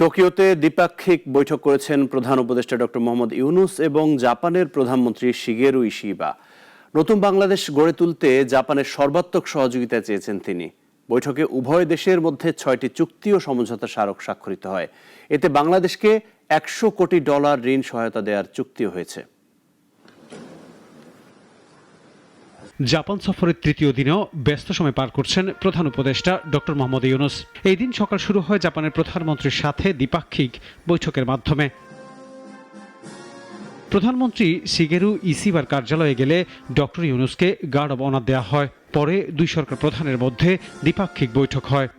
টোকিওতে দ্বিপাক্ষিক বৈঠক করেছেন প্রধান উপদেষ্টা ডক্টর মোহাম্মদ ইউনুস এবং জাপানের প্রধানমন্ত্রী শিগেরু ইশিবা। নতুন বাংলাদেশ গড়ে তুলতে জাপানের সর্বাত্মক সহযোগিতা চেয়েছেন তিনি। বৈঠকে উভয় দেশের মধ্যে 6টি চুক্তি ও সমঝোতা স্মারক স্বাক্ষরিত হয়। এতে বাংলাদেশকে $100 কোটি ঋণ সহায়তা দেওয়ার চুক্তিও হয়েছে। জাপান সফরের তৃতীয় দিনেও ব্যস্ত সময় পার করছেন প্রধান উপদেষ্টা ডক্টর মোহাম্মদ ইউনুস। এই দিন সকাল শুরু হয় জাপানের প্রধানমন্ত্রীর সাথে দ্বিপাক্ষিক বৈঠকের মাধ্যমে। প্রধানমন্ত্রী শিগেরু ইশিবার কার্যালয়ে গেলে ডক্টর ইউনুসকে গার্ড অব অনার দেওয়া হয়। পরে দুই সরকার প্রধানের মধ্যে দ্বিপাক্ষিক বৈঠক হয়।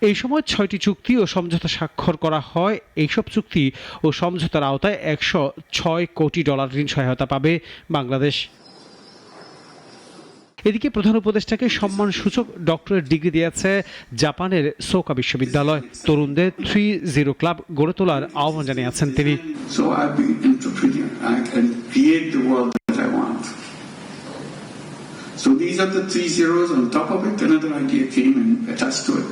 এই সময় 6টি চুক্তি ও সমঝোতা স্বাক্ষর করা হয়। এইসব চুক্তি ও সমঝোতার আওতায় $106 কোটি ঋণ সহায়তা পাবে বাংলাদেশ। এদিকে প্রধান উপদেষ্টাকে সম্মানসূচক ডক্টরেট ডিগ্রি দিয়েছে জাপানের সোকা বিশ্ববিদ্যালয়। তরুণদের 3-0 ক্লাব গড়ে তোলার আহ্বান জানিয়েছেন তিনি। So these are the 3 zeros. On top of it, another idea came and attached to it.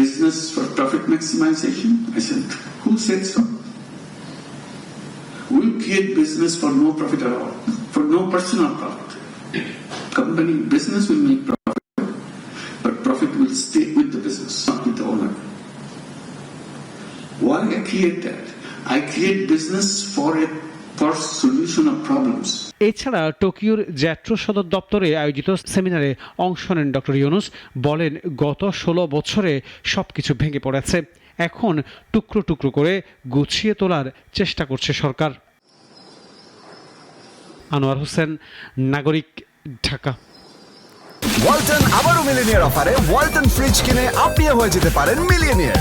Business for profit maximization. I said, who said so? We'll create business for no profit at all, for no personal profit. Company business will make profit, but profit will stay with the business, not with the owner. Why I create that? I create business for solution of problems. এছাড়া টোকিওর জ্যাট্রো সদর দপ্তরে আয়োজিত সেমিনারে অংশ নেন doctor Yunus. বলেন, গত 16 বছরে সবকিছু ভেঙে পড়েছে, এখন টুকরো টুকরো করে গুছিয়ে তোলার চেষ্টা করছে সরকার। আনোয়ার হোসেন, নাগরিক, ঢাকা। ওয়ালটন আবারও মিলিনিয়ার অফারে ওয়ালটন ফ্রিজ কিনে আপনিও হয়ে যেতে পারেন মিলিয়নিয়ার।